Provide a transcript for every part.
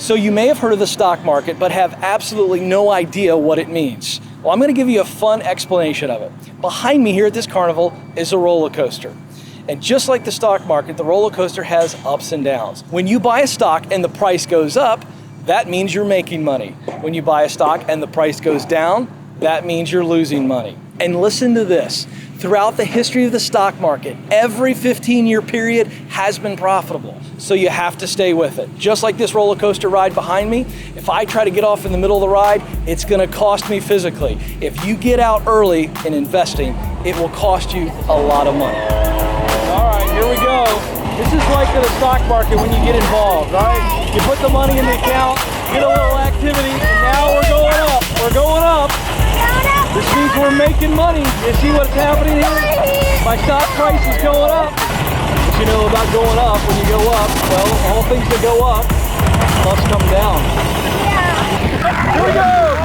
So you may have heard of the stock market, but have absolutely no idea what it means. Well, I'm going to give you a fun explanation of it. Behind me here at this carnival is a roller coaster. And just like the stock market, the roller coaster has ups and downs. When you buy a stock and the price goes up, that means you're making money. When you buy a stock and the price goes down, that means you're losing money. And listen to this. Throughout the history of the stock market, every 15-year period has been profitable. So you have to stay with it. Just like this roller coaster ride behind me, if I try to get off in the middle of the ride, it's gonna cost me physically. If you get out early in investing, it will cost you a lot of money. All right, here we go. This is like the stock market when you get involved, right? You put the money in the account, get a little activity, and now we're going up. We're going up. This means we're making money. You see what's happening here? My stock price is going up. What you know about going up, when you go up, well, all things that go up must come down. Yeah. Here we go!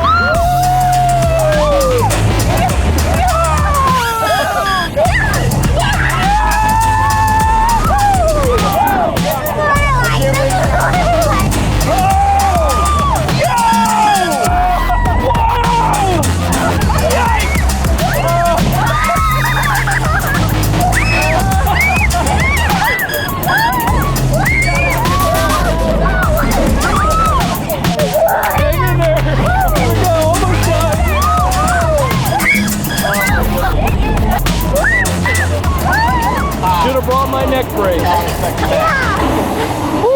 Should have brought my neck brace. Woo!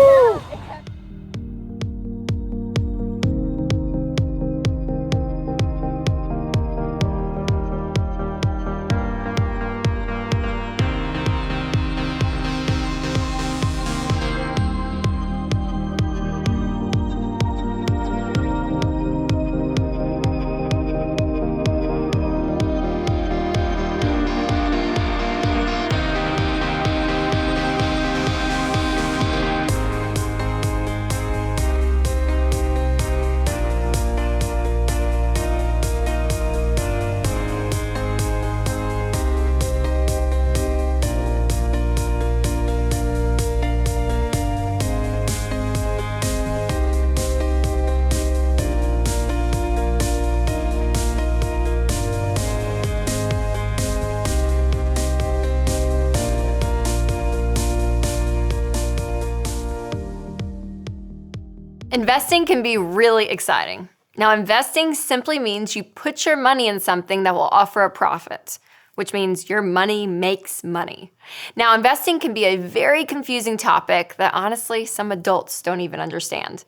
Investing can be really exciting. Now, investing simply means you put your money in something that will offer a profit, which means your money makes money. Now, investing can be a very confusing topic that honestly, some adults don't even understand.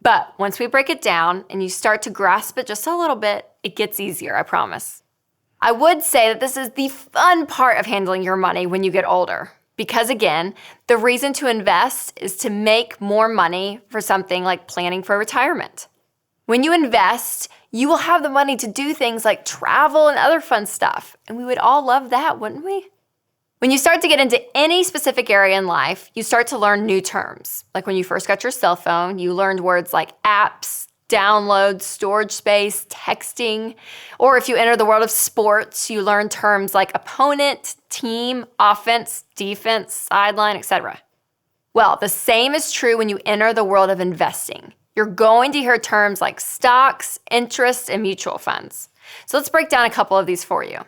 But once we break it down and you start to grasp it just a little bit, it gets easier, I promise. I would say that this is the fun part of handling your money when you get older. Because again, the reason to invest is to make more money for something like planning for retirement. When you invest, you will have the money to do things like travel and other fun stuff. And we would all love that, wouldn't we? When you start to get into any specific area in life, you start to learn new terms. Like when you first got your cell phone, you learned words like apps, download, storage space, texting. Or if you enter the world of sports, you learn terms like opponent, team, offense, defense, sideline, etc. Well, the same is true when you enter the world of investing. You're going to hear terms like stocks, interest, and mutual funds. So let's break down a couple of these for you.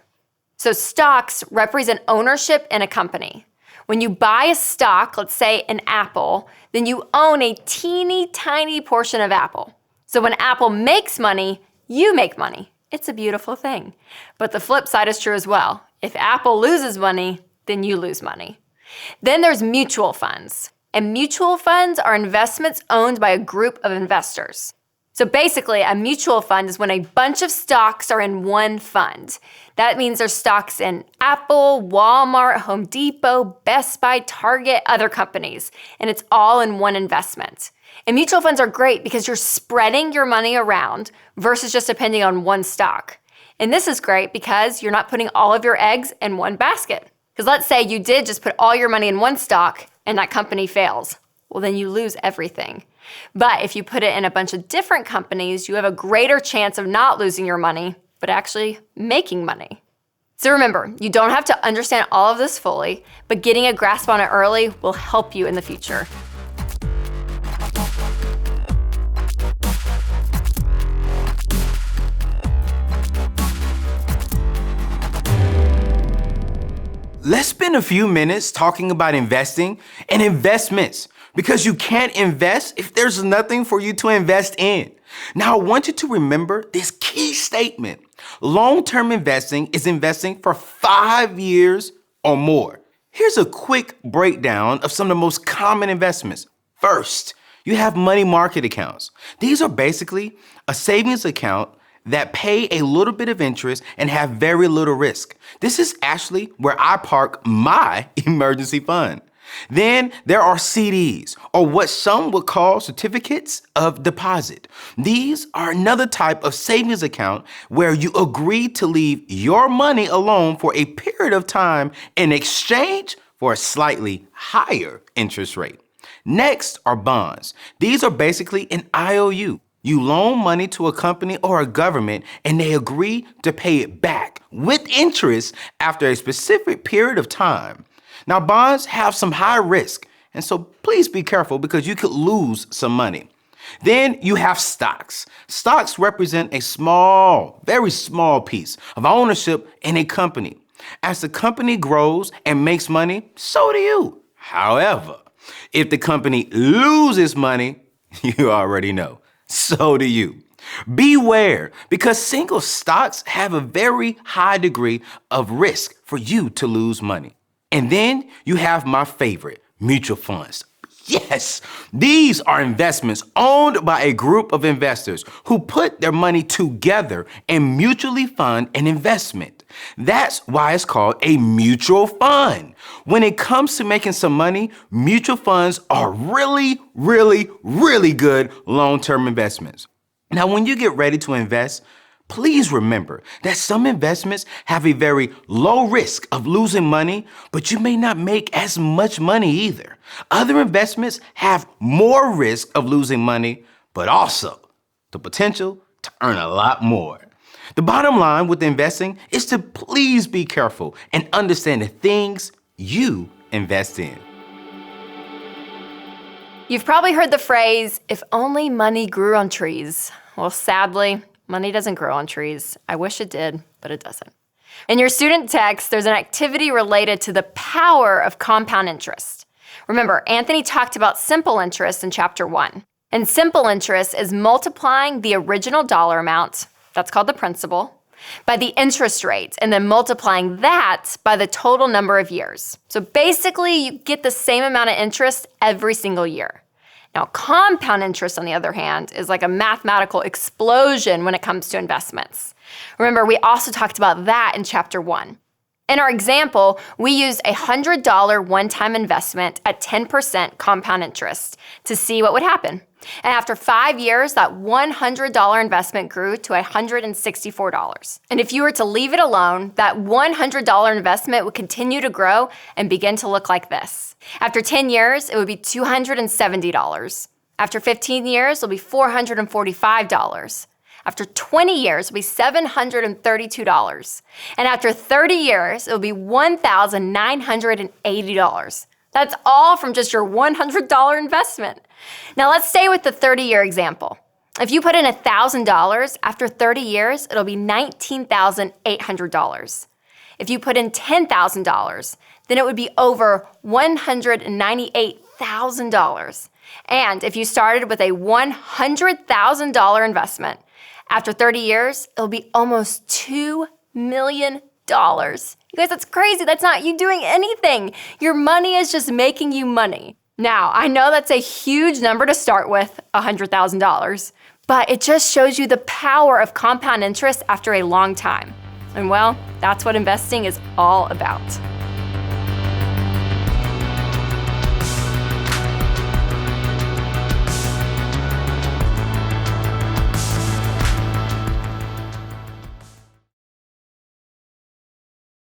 So stocks represent ownership in a company. When you buy a stock, let's say an Apple, then you own a teeny tiny portion of Apple. So when Apple makes money, you make money. It's a beautiful thing. But the flip side is true as well. If Apple loses money, then you lose money. Then there's mutual funds. And mutual funds are investments owned by a group of investors. So basically, a mutual fund is when a bunch of stocks are in one fund. That means there's stocks in Apple, Walmart, Home Depot, Best Buy, Target, other companies. And it's all in one investment. And mutual funds are great because you're spreading your money around versus just depending on one stock. And this is great because you're not putting all of your eggs in one basket. Because let's say you did just put all your money in one stock and that company fails. Well, then you lose everything. But if you put it in a bunch of different companies, you have a greater chance of not losing your money, but actually making money. So remember, you don't have to understand all of this fully, but getting a grasp on it early will help you in the future. let's spend a few minutes talking about investing and investments, because you can't invest if there's nothing for you to invest in. Now, I want you to remember this key statement. Long-term investing is investing for 5 years or more. Here's a quick breakdown of some of the most common investments. First, you have money market accounts. These are basically a savings account that pay a little bit of interest and have very little risk. This is actually where I park my emergency fund. Then there are CDs, or what some would call certificates of deposit. These are another type of savings account where you agree to leave your money alone for a period of time in exchange for a slightly higher interest rate. Next are bonds. These are basically an IOU. You loan money to a company or a government, and they agree to pay it back with interest after a specific period of time. Now, bonds have some high risk, and so please be careful because you could lose some money. Then you have stocks. Stocks represent a small, very small piece of ownership in a company. As the company grows and makes money, so do you. However, if the company loses money, you already know, so do you. Beware, because single stocks have a very high degree of risk for you to lose money. And then you have my favorite, mutual funds. Yes, these are investments owned by a group of investors who put their money together and mutually fund an investment. That's why it's called a mutual fund. When it comes to making some money, mutual funds are really, really, really good long-term investments. Now, when you get ready to invest, please remember that some investments have a very low risk of losing money, but you may not make as much money either. Other investments have more risk of losing money, but also the potential to earn a lot more. The bottom line with investing is to please be careful and understand the things you invest in. You've probably heard the phrase, if only money grew on trees. Well, sadly, money doesn't grow on trees. I wish it did, but it doesn't. In your student text, there's an activity related to the power of compound interest. Remember, Anthony talked about simple interest in chapter 1. And simple interest is multiplying the original dollar amount, that's called the principal, by the interest rate, and then multiplying that by the total number of years. So basically, you get the same amount of interest every single year. Now, compound interest, on the other hand, is like a mathematical explosion when it comes to investments. Remember, we also talked about that in chapter 1. In our example, we used a $100 one-time investment at 10% compound interest to see what would happen. And after 5 years, that $100 investment grew to $164. And if you were to leave it alone, that $100 investment would continue to grow and begin to look like this. After 10 years, it would be $270. After 15 years, it'll be $445. After 20 years, it'll be $732. And after 30 years, it'll be $1,980. That's all from just your $100 investment. Now let's stay with the 30-year example. If you put in $1,000, after 30 years, it'll be $19,800. If you put in $10,000, then it would be over $198,000. And if you started with a $100,000 investment, after 30 years, it'll be almost $2 million. You guys, that's crazy. That's not you doing anything. Your money is just making you money. Now, I know that's a huge number to start with, $100,000, but it just shows you the power of compound interest after a long time. And well, that's what investing is all about.